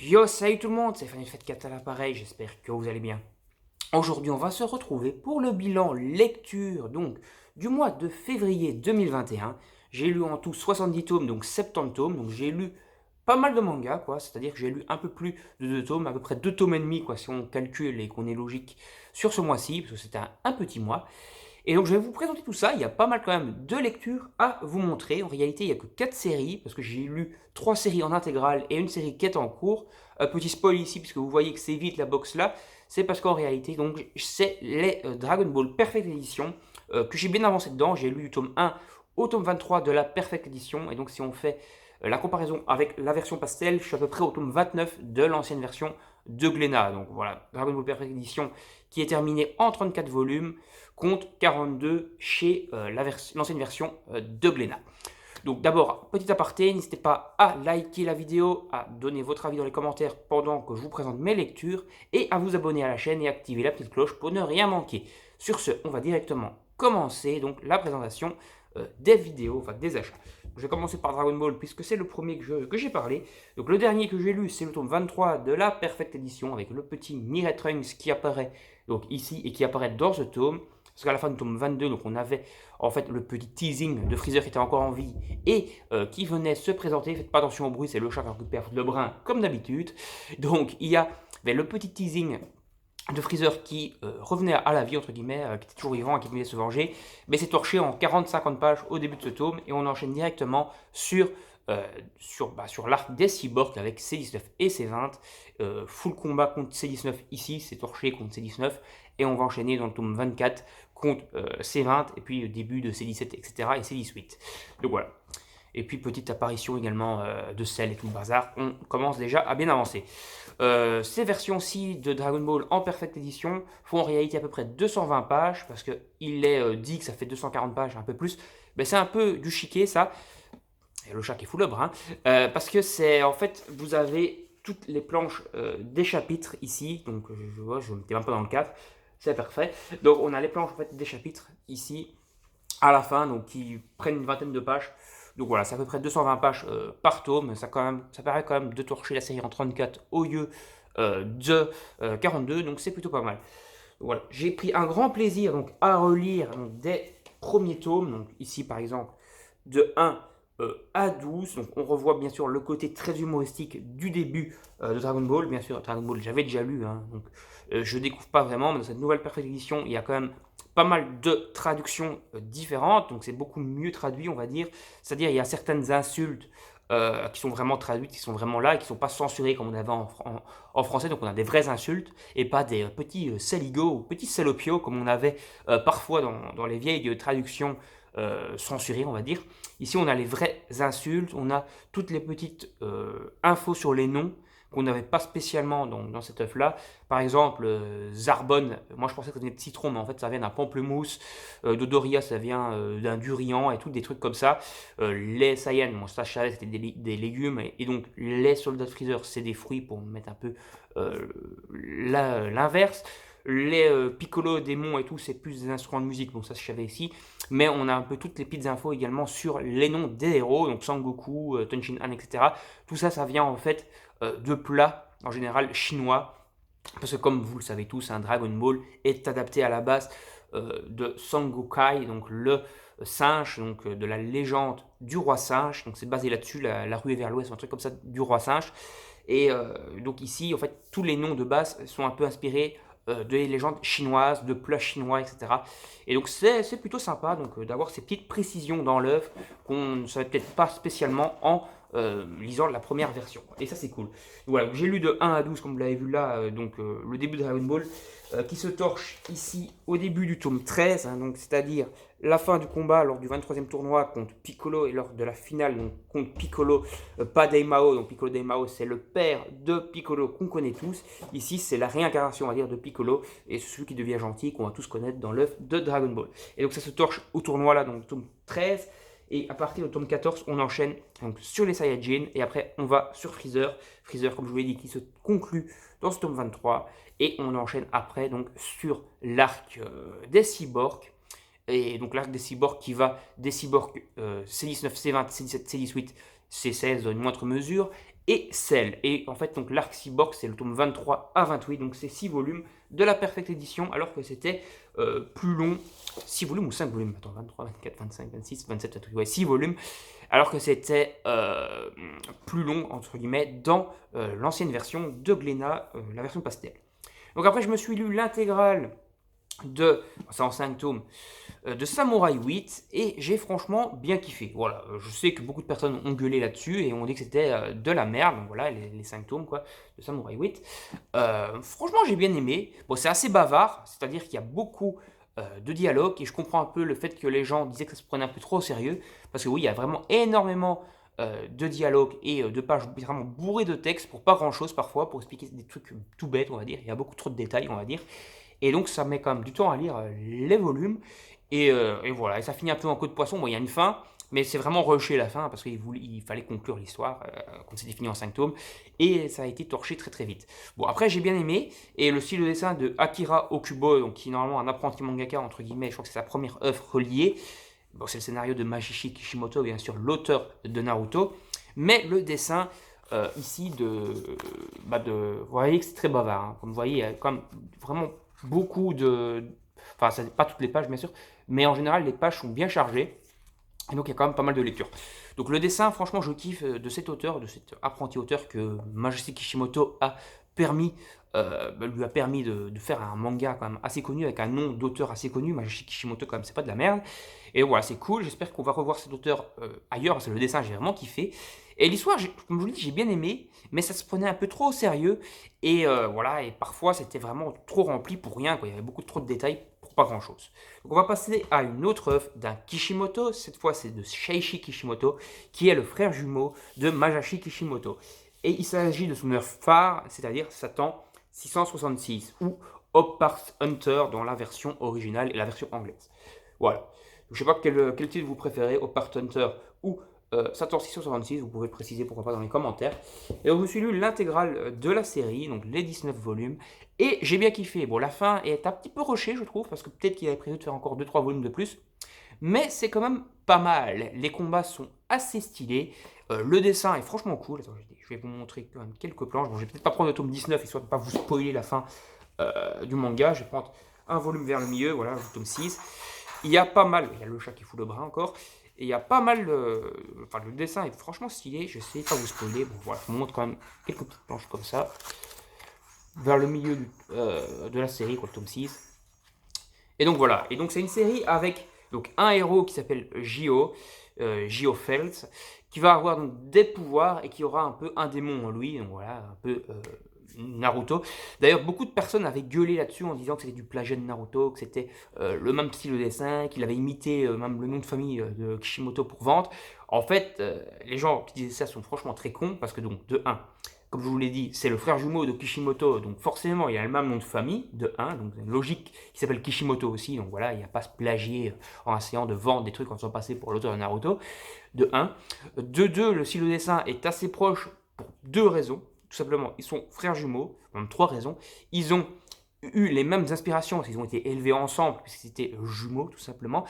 Yo, salut tout le monde, c'est Fanny Fête 4 à l'appareil, j'espère que vous allez bien. Aujourd'hui, on va se retrouver pour le bilan lecture donc du mois de février 2021. J'ai lu en tout 70 tomes, donc 70 tomes, donc j'ai lu pas mal de mangas, quoi, c'est-à-dire que j'ai lu un peu plus de 2 tomes, à peu près 2 tomes et demi, quoi, si on calcule et qu'on est logique sur ce mois-ci, parce que c'était un petit mois. Et donc je vais vous présenter tout ça, il y a pas mal quand même de lectures à vous montrer. En réalité, il n'y a que 4 séries, parce que j'ai lu 3 séries en intégrale et une série qui est en cours. Petit spoil ici, puisque vous voyez que c'est vite la box là, c'est parce qu'en réalité, donc c'est les Dragon Ball Perfect Edition, que j'ai bien avancé dedans. J'ai lu du tome 1 au tome 23 de la Perfect Edition, et donc si on fait la comparaison avec la version pastel, je suis à peu près au tome 29 de l'ancienne version de Glénat. Donc voilà, Dragon Ball Perfect Edition qui est terminée en 34 volumes, compte 42 chez l'ancienne version de Glénat. Donc d'abord, petit aparté, n'hésitez pas à liker la vidéo, à donner votre avis dans les commentaires pendant que je vous présente mes lectures, et à vous abonner à la chaîne et activer la petite cloche pour ne rien manquer. Sur ce, on va directement commencer donc la présentation des vidéos, enfin des achats. Je vais commencer par Dragon Ball puisque c'est le premier que j'ai parlé. Donc le dernier que j'ai lu, c'est le tome 23 de la Perfect Edition avec le petit Miret Trunks qui apparaît donc ici et qui apparaît dans ce tome. Parce qu'à la fin du tome 22, donc on avait en fait le petit teasing de Freezer qui était encore en vie et qui venait se présenter. Faites pas attention au bruit, c'est le chat qui récupère le brin comme d'habitude. Donc il y a le petit teasing de Freezer qui revenait à la vie, entre guillemets, qui était toujours vivant et qui venait se venger, mais c'est torché en 40-50 pages au début de ce tome, et on enchaîne directement sur l'arc des cyborgs avec C19 et C20, full combat contre C19 ici, c'est torché contre C19, et on va enchaîner dans le tome 24 contre C20, et puis début de C17, etc., et C18. Donc voilà. Et puis petite apparition également de Cell et tout le bazar, on commence déjà à bien avancer. Ces versions-ci de Dragon Ball en Perfect Edition font en réalité à peu près 220 pages, parce qu'il est dit que ça fait 240 pages, un peu plus. Mais c'est un peu du chiquet ça, et le chat qui fout le brin, parce que c'est en fait, vous avez toutes les planches des chapitres ici, donc je vois, je ne mettais même pas dans le cadre, c'est parfait. Donc on a les planches en fait, des chapitres ici, à la fin, donc qui prennent une vingtaine de pages. Donc voilà, c'est à peu près 220 pages par tome. Ça permet quand même de torcher la série en 34 au lieu de 42, donc c'est plutôt pas mal. Donc voilà, j'ai pris un grand plaisir donc, à relire donc, des premiers tomes. Donc ici par exemple, de 1 à 12. Donc on revoit bien sûr le côté très humoristique du début de Dragon Ball. Bien sûr, Dragon Ball, j'avais déjà lu, hein, donc je découvre pas vraiment, mais dans cette nouvelle Perfect Edition, il y a quand même pas mal de traductions différentes, donc c'est beaucoup mieux traduit, on va dire. C'est-à-dire, il y a certaines insultes qui sont vraiment traduites, qui sont vraiment là, et qui ne sont pas censurées comme on avait en français. Donc on a des vraies insultes, et pas des petits saligots ou petits salopios, comme on avait parfois dans les vieilles traductions censurées, on va dire. Ici, on a les vraies insultes, on a toutes les petites infos sur les noms qu'on n'avait pas spécialement dans cette œuf-là. Par exemple, Zarbonne, moi je pensais que ça venait de citron, mais en fait ça vient d'un pamplemousse. Dodoria, ça vient d'un durian et tout, des trucs comme ça. Les Saiyans, moi ça je savais, c'était des légumes. Et donc les soldats de Freezer, c'est des fruits pour mettre un peu l'inverse. Les Piccolo, démons et tout, c'est plus des instruments de musique, donc ça je savais ici. Mais on a un peu toutes les petites infos également sur les noms des héros, donc Sangoku, Tenshin Han, etc. Tout ça, ça vient en fait de plats en général chinois, parce que comme vous le savez tous, un Dragon Ball est adapté à la base de Sangokai, donc le singe, donc de la légende du roi singe, donc c'est basé là-dessus, la ruée vers l'ouest, un truc comme ça, du roi singe. Et donc ici, en fait, tous les noms de base sont un peu inspirés de légendes chinoises, de plats chinois, etc. Et donc c'est plutôt sympa donc, d'avoir ces petites précisions dans l'œuvre qu'on ne savait peut-être pas spécialement en lisant la première version. Et ça c'est cool. Voilà, j'ai lu de 1 à 12 comme vous l'avez vu là, le début de Dragon Ball, qui se torche ici au début du tome 13, hein, donc c'est-à-dire la fin du combat lors du 23e tournoi contre Piccolo et lors de la finale donc, contre Piccolo, pas Daimao. Donc Piccolo Daimao, c'est le père de Piccolo qu'on connaît tous. Ici, c'est la réincarnation, on va dire, de Piccolo et c'est celui qui devient gentil, qu'on va tous connaître dans l'œuvre de Dragon Ball. Et donc ça se torche au tournoi là, donc tome 13. Et à partir du tome 14, on enchaîne donc, sur les Saiyajin. Et après, on va sur Freezer. Freezer, comme je vous l'ai dit, qui se conclut dans ce tome 23. Et on enchaîne après donc, sur l'arc des cyborgs. Et donc l'arc des cyborgs qui va des cyborgs C19, C20, C17, C18, C16 dans une moindre mesure. et Cell. Et en fait, donc l'arc Cyborg, c'est le tome 23 à 28, donc c'est 6 volumes de la Perfect Edition, alors que c'était plus long, 6 volumes ou 5 volumes, attends, 23, 24, 25, 26, 27, 28, ouais, 6 volumes, alors que c'était plus long, entre guillemets, dans l'ancienne version de Glénat, la version pastel. Donc après, je me suis lu l'intégrale de, c'est en 5 tomes, de Samurai 8 et j'ai franchement bien kiffé. Voilà, je sais que beaucoup de personnes ont gueulé là-dessus et ont dit que c'était de la merde. Donc voilà, les 5 tomes quoi, de Samurai 8. Franchement, j'ai bien aimé. Bon, c'est assez bavard, c'est-à-dire qu'il y a beaucoup de dialogue et je comprends un peu le fait que les gens disaient que ça se prenait un peu trop au sérieux parce que oui, il y a vraiment énormément de dialogue et de pages vraiment bourrées de texte pour pas grand-chose parfois, pour expliquer des trucs tout bêtes, on va dire. Il y a beaucoup trop de détails, on va dire. Et donc ça met quand même du temps à lire les volumes. Et voilà, et ça finit un peu en queue de poisson. Bon, il y a une fin, mais c'est vraiment rushé la fin parce qu'il fallait conclure l'histoire, comme c'était fini en 5 tomes. Et ça a été torché très très vite. Bon, après j'ai bien aimé. Et le style de dessin de Akira Okubo, donc, qui est normalement un apprenti mangaka, entre guillemets, je crois que c'est sa première œuvre reliée. Bon, c'est le scénario de Majishi Kishimoto, bien sûr, l'auteur de Naruto. Mais le dessin ici vous voyez que c'est très bavard. Hein. Comme vous voyez, il y a quand même vraiment beaucoup de. Enfin, ça, pas toutes les pages, bien sûr, mais en général, les pages sont bien chargées. Et donc, il y a quand même pas mal de lecture. Donc, le dessin, franchement, je kiffe de cet auteur, de cet apprenti auteur que Masashi Kishimoto lui a permis de faire un manga quand même assez connu, avec un nom d'auteur assez connu. Masashi Kishimoto, quand même, c'est pas de la merde. Et voilà, c'est cool. J'espère qu'on va revoir cet auteur ailleurs, parce que le dessin, j'ai vraiment kiffé. Et l'histoire, comme je vous l'ai dit, j'ai bien aimé, mais ça se prenait un peu trop au sérieux. Et voilà, et parfois, c'était vraiment trop rempli pour rien, quoi. Il y avait beaucoup trop de détails pour pas grand-chose. Donc on va passer à une autre œuvre d'un Kishimoto, cette fois c'est de Sheishi Kishimoto, qui est le frère jumeau de Masashi Kishimoto. Et il s'agit de son œuvre phare, c'est-à-dire Satan 666, ou Hopart Hunter dans la version originale et la version anglaise. Voilà. Je ne sais pas quel titre vous préférez, Hopart Hunter ou Satan 666, vous pouvez le préciser pourquoi pas dans les commentaires. Et donc je me suis lu l'intégrale de la série, donc les 19 volumes, et j'ai bien kiffé. Bon, la fin est un petit peu rushée, je trouve, parce que peut-être qu'il avait prévu de faire encore 2-3 volumes de plus, mais c'est quand même pas mal. Les combats sont assez stylés, le dessin est franchement cool. Attends, je vais vous montrer quand même quelques planches. Bon, je vais peut-être pas prendre le tome 19, histoire de ne pas vous spoiler la fin du manga. Je vais prendre un volume vers le milieu, voilà, le tome 6. Il y a pas mal, il y a le chat qui fout le bras encore, et il y a pas mal, enfin le dessin est franchement stylé, je sais pas vous spoiler, bon voilà, je vous montre quand même quelques petites planches comme ça, vers le milieu de la série, quoi, le tome 6. Et donc voilà, et donc c'est une série avec donc, un héros qui s'appelle Gio, Gio Felt, qui va avoir donc des pouvoirs et qui aura un peu un démon en lui, donc voilà, un peu Naruto. D'ailleurs, beaucoup de personnes avaient gueulé là-dessus en disant que c'était du plagiat de Naruto, que c'était le même style de dessin, qu'il avait imité même le nom de famille de Kishimoto pour vendre. En fait, les gens qui disaient ça sont franchement très cons, parce que donc, de 1, comme je vous l'ai dit, c'est le frère jumeau de Kishimoto, donc forcément il y a le même nom de famille, de 1, donc c'est une logique qui s'appelle Kishimoto aussi, donc voilà, il n'y a pas à se plagier en essayant de vendre des trucs en faisant passer pour l'auteur de Naruto, de 1. De 2, le style de dessin est assez proche pour 2 raisons. Tout simplement, ils sont frères jumeaux, même 3 raisons. Ils ont eu les mêmes inspirations, parce qu'ils ont été élevés ensemble, puisque c'était jumeaux tout simplement.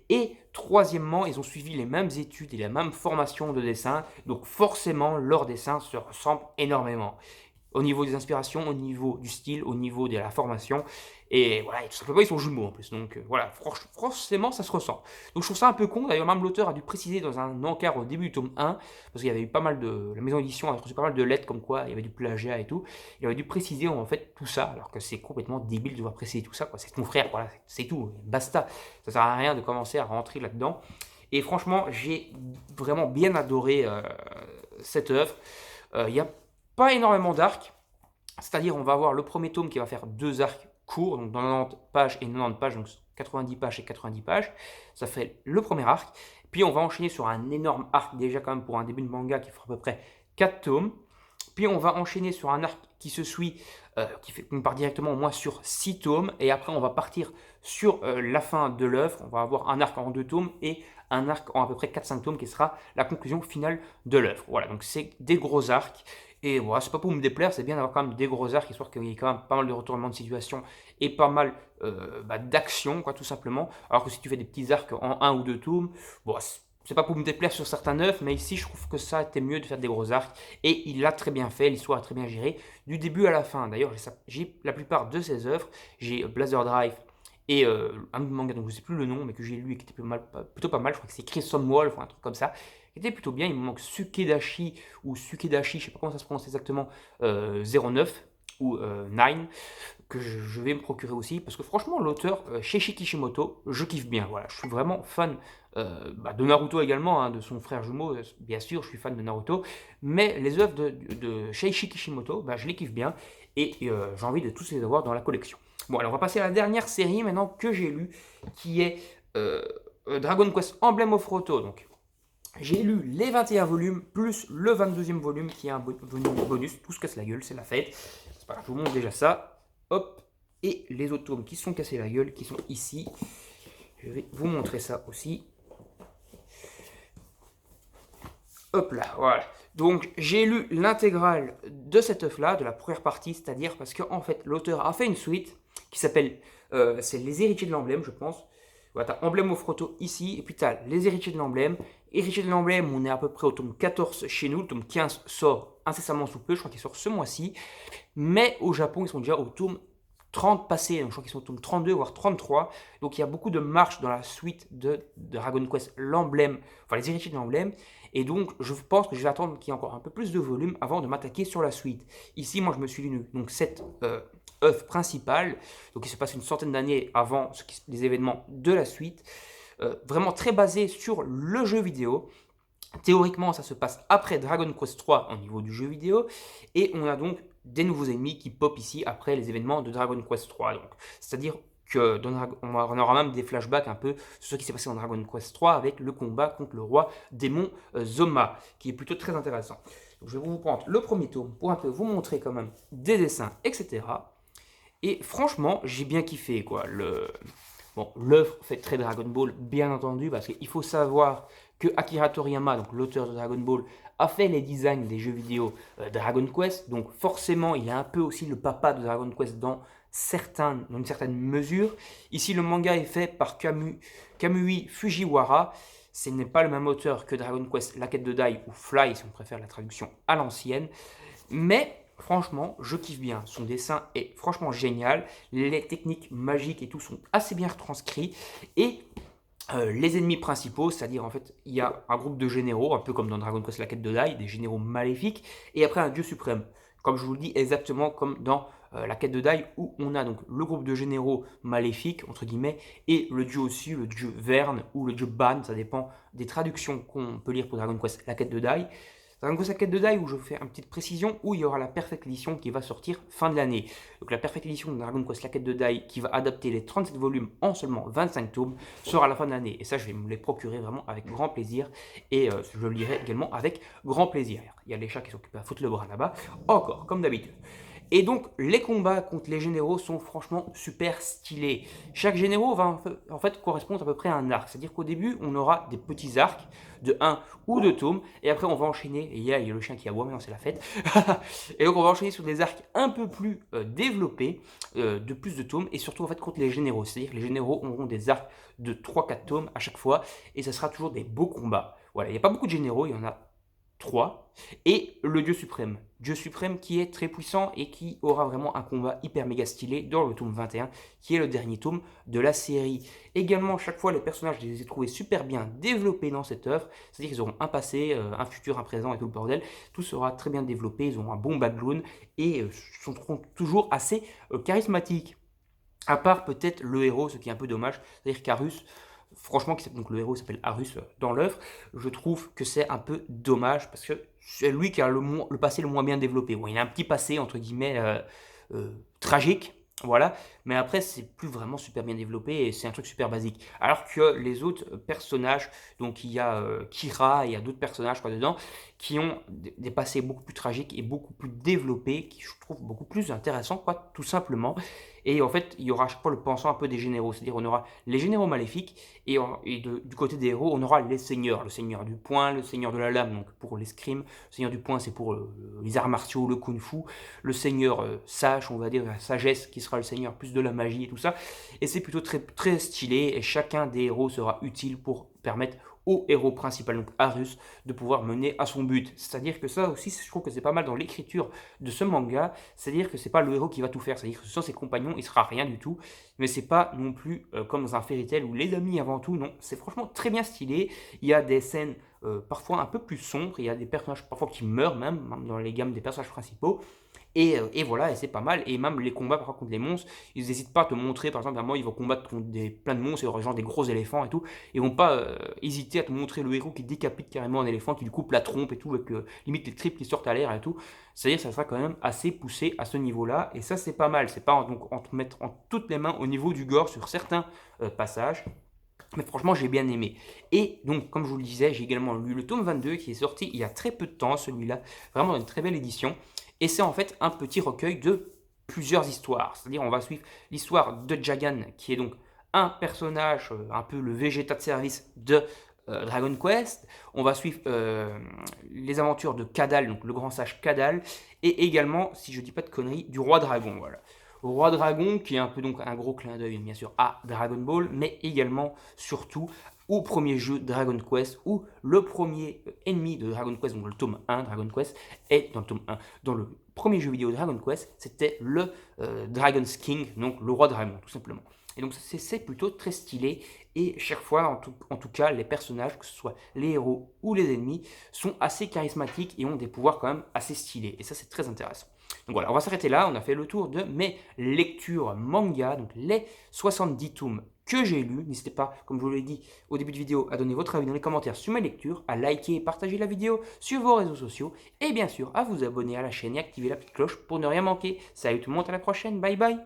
Et troisièmement, ils ont suivi les mêmes études et la même formation de dessin, donc forcément leurs dessins se ressemblent énormément. Au niveau des inspirations, au niveau du style, au niveau de la formation. Et voilà, et tout simplement, ils sont jumeaux en plus. Donc voilà, forcément, ça se ressent. Donc je trouve ça un peu con. D'ailleurs, même l'auteur a dû préciser dans un encart au début du tome 1, parce qu'il y avait eu pas mal de. La maison d'édition a reçu pas mal de lettres comme quoi il y avait du plagiat et tout. Il avait dû préciser en fait tout ça, alors que c'est complètement débile de devoir préciser tout ça. Quoi. C'est ton frère, voilà, c'est tout, basta. Ça sert à rien de commencer à rentrer là-dedans. Et franchement, j'ai vraiment bien adoré cette œuvre. Il n'y a pas énormément d'arcs, c'est-à-dire on va avoir le premier tome qui va faire 2 arcs courts, donc dans 90 pages et 90 pages, donc 90 pages et 90 pages, ça fait le premier arc, puis on va enchaîner sur un énorme arc déjà quand même pour un début de manga qui fera à peu près 4 tomes, puis on va enchaîner sur un arc qui se suit, on part directement au moins sur 6 tomes, et après on va partir sur la fin de l'œuvre, on va avoir un arc en 2 tomes et un arc en à peu près 4-5 tomes qui sera la conclusion finale de l'œuvre. Voilà, donc c'est des gros arcs. Et voilà, c'est pas pour me déplaire, c'est bien d'avoir quand même des gros arcs, histoire qu'il y ait quand même pas mal de retournements de situation et pas mal d'action, quoi, tout simplement. Alors que si tu fais des petits arcs en 1 ou 2 tomes, bon, c'est pas pour me déplaire sur certains œufs, mais ici je trouve que ça était mieux de faire des gros arcs et il l'a très bien fait, l'histoire a très bien géré du début à la fin. D'ailleurs, j'ai la plupart de ses œuvres, j'ai Blazer Drive et un manga dont je ne sais plus le nom, mais que j'ai lu et qui était plutôt pas mal, je crois que c'est Crimson Wolf ou un truc comme ça, qui était plutôt bien. Il me manque Sukedashi ou Sukedashi, je sais pas comment ça se prononce exactement, 09 ou 9 que je vais me procurer aussi, parce que franchement, l'auteur Sheishi Kishimoto, je kiffe bien. Voilà, je suis vraiment fan de Naruto également, hein, de son frère jumeau, bien sûr, je suis fan de Naruto, mais les œuvres de Sheishi Kishimoto, je les kiffe bien, et j'ai envie de tous les avoir dans la collection. Bon, alors on va passer à la dernière série maintenant que j'ai lue, qui est Dragon Quest Emblem of Roto. Donc, j'ai lu les 21 volumes, plus le 22e volume, qui est un bonus, tout se casse la gueule, c'est la fête. C'est pas grave, je vous montre déjà ça. Hop, et les autres tomes qui sont cassés la gueule, qui sont ici. Je vais vous montrer ça aussi. Hop là, voilà. Donc j'ai lu l'intégrale de cette œuvre-là, de la première partie, c'est-à-dire parce qu'en fait l'auteur a fait une suite qui s'appelle, c'est Les Héritiers de l'Emblème, je pense. Voilà, t'as Emblem of Roto ici, et puis t'as Les Héritiers de l'Emblème. Héritiers de l'Emblème, on est à peu près au tome 14 chez nous, le tome 15 sort incessamment sous peu, je crois qu'il sort ce mois-ci. Mais au Japon, ils sont déjà au tome 30 passé, donc je crois qu'ils sont au tome 32, voire 33. Donc il y a beaucoup de marches dans la suite de Dragon Quest, l'emblème, enfin les héritiers de l'emblème. Et donc je pense que je vais attendre qu'il y ait encore un peu plus de volume avant de m'attaquer sur la suite. Ici, moi je me suis lu donc cette œuvre principale, donc il se passe une centaine d'années avant les événements de la suite. Vraiment très basé sur le jeu vidéo. Théoriquement, ça se passe après Dragon Quest 3 au niveau du jeu vidéo, et on a donc des nouveaux ennemis qui pop ici après les événements de Dragon Quest 3. C'est-à-dire que on aura même des flashbacks un peu sur ce qui s'est passé dans Dragon Quest 3 avec le combat contre le roi démon Zoma, qui est plutôt très intéressant. Donc, je vais vous prendre le premier tome pour un peu vous montrer quand même des dessins, etc. Et franchement, j'ai bien kiffé quoi. Bon, l'œuvre fait très Dragon Ball, bien entendu, parce qu'il faut savoir que Akira Toriyama, donc l'auteur de Dragon Ball, a fait les designs des jeux vidéo Dragon Quest, donc forcément il est un peu aussi le papa de Dragon Quest dans une certaine mesure. Ici le manga est fait par Kamui Fujiwara, ce n'est pas le même auteur que Dragon Quest, La Quête de Dai ou Fly si on préfère la traduction à l'ancienne, mais franchement, je kiffe bien. Son dessin est franchement génial. Les techniques magiques et tout sont assez bien retranscrits. Et les ennemis principaux, c'est-à-dire en fait, il y a un groupe de généraux, un peu comme dans Dragon Quest La Quête de Dai, des généraux maléfiques, et après un dieu suprême. Comme je vous le dis, exactement comme dans La Quête de Dai, où on a donc le groupe de généraux maléfiques, entre guillemets, et le dieu aussi, le dieu Verne ou le dieu Ban, ça dépend des traductions qu'on peut lire pour Dragon Quest La Quête de Dai. Dragon Quest La Quête de Dai, où je fais une petite précision, où il y aura la Perfect Edition qui va sortir fin de l'année. Donc la Perfect Edition de Dragon Quest La Quête de Dai, qui va adapter les 37 volumes en seulement 25 tomes, sera à la fin de l'année. Et ça, je vais me les procurer vraiment avec grand plaisir. Et je le lirai également avec grand plaisir. Il y a les chats qui s'occupent à foutre le bras là-bas, encore, comme d'habitude. Et donc, les combats contre les généraux sont franchement super stylés. Chaque généraux va en fait correspondre à peu près à un arc. C'est-à-dire qu'au début, on aura des petits arcs de 1 ou 2 tomes. Et après, on va enchaîner. Et il y a le chien qui aboie, maintenant c'est la fête. Et donc, on va enchaîner sur des arcs un peu plus développés, de plus de tomes. Et surtout, en fait, contre les généraux. C'est-à-dire que les généraux auront des arcs de 3-4 tomes à chaque fois. Et ça sera toujours des beaux combats. Voilà, il n'y a pas beaucoup de généraux, il y en a 3, et le Dieu Suprême. Dieu Suprême qui est très puissant et qui aura vraiment un combat hyper méga stylé dans le tome 21, qui est le dernier tome de la série. Également, chaque fois, les personnages, je les ai trouvés super bien développés dans cette œuvre, c'est-à-dire qu'ils auront un passé, un futur, un présent et tout le bordel. Tout sera très bien développé, ils auront un bon background et seront toujours assez charismatiques. À part peut-être le héros, ce qui est un peu dommage, c'est-à-dire qu'Arus, franchement, donc le héros s'appelle Arus dans l'œuvre, je trouve que c'est un peu dommage parce que c'est lui qui a le passé le moins bien développé. Bon, il a un petit passé, entre guillemets, tragique, voilà, mais après, c'est plus vraiment super bien développé et c'est un truc super basique. Alors que les autres personnages, donc il y a Kira, il y a d'autres personnages quoi dedans, qui ont des passés beaucoup plus tragiques et beaucoup plus développés, qui je trouve beaucoup plus intéressants, quoi, tout simplement. Et en fait, il y aura à chaque fois le pensant un peu des généraux, c'est-à-dire on aura les généraux maléfiques, et du côté des héros, on aura les seigneurs, le seigneur du poing, le seigneur de la lame, donc pour l'escrime, le seigneur du poing c'est pour les arts martiaux, le kung-fu, le seigneur sage, on va dire la sagesse, qui sera le seigneur plus de la magie et tout ça, et c'est plutôt très, très stylé, et chacun des héros sera utile pour permettre au héros principal, donc Arus, de pouvoir mener à son but. C'est-à-dire que ça aussi, je trouve que c'est pas mal dans l'écriture de ce manga, c'est-à-dire que c'est pas le héros qui va tout faire, c'est-à-dire que sans ses compagnons, il sera rien du tout, mais c'est pas non plus comme dans un fairy tale où les amis avant tout, non, c'est franchement très bien stylé, il y a des scènes parfois un peu plus sombres, il y a des personnages parfois qui meurent même dans les gammes des personnages principaux, et voilà, et c'est pas mal. Et même les combats par contre contre les monstres, ils n'hésitent pas à te montrer, par exemple, à un moment ils vont combattre contre plein de monstres, et genre des gros éléphants et tout. Ils vont pas hésiter à te montrer le héros qui décapite carrément un éléphant, qui lui coupe la trompe et tout, avec limite les tripes qui sortent à l'air et tout. C'est-à-dire que ça sera quand même assez poussé à ce niveau-là, et ça c'est pas mal. C'est pas donc en te mettre en toutes les mains au niveau du gore sur certains passages. Mais franchement, j'ai bien aimé. Et donc, comme je vous le disais, j'ai également lu le tome 22 qui est sorti il y a très peu de temps, celui-là. Vraiment une très belle édition. Et c'est en fait un petit recueil de plusieurs histoires. C'est-à-dire, on va suivre l'histoire de Jagan, qui est donc un personnage, un peu le Vegeta de service de Dragon Quest. On va suivre les aventures de Kadal, donc le grand sage Kadal. Et également, si je dis pas de conneries, du roi dragon. Voilà. Roi Dragon, qui est un peu donc un gros clin d'œil bien sûr à Dragon Ball, mais également surtout au premier jeu Dragon Quest, où le premier ennemi de Dragon Quest, donc le tome 1 Dragon Quest, est dans le tome 1, dans le premier jeu vidéo Dragon Quest, c'était le Dragon's King, donc le roi dragon tout simplement. Et donc c'est plutôt très stylé, et chaque fois, en tout cas, les personnages, que ce soit les héros ou les ennemis, sont assez charismatiques et ont des pouvoirs quand même assez stylés, et ça c'est très intéressant. Donc voilà, on va s'arrêter là, on a fait le tour de mes lectures manga, donc les 70 tomes que j'ai lus. N'hésitez pas, comme je vous l'ai dit au début de vidéo, à donner votre avis dans les commentaires sur mes lectures, à liker et partager la vidéo sur vos réseaux sociaux, et bien sûr à vous abonner à la chaîne et activer la petite cloche pour ne rien manquer. Salut tout le monde, à la prochaine, bye bye.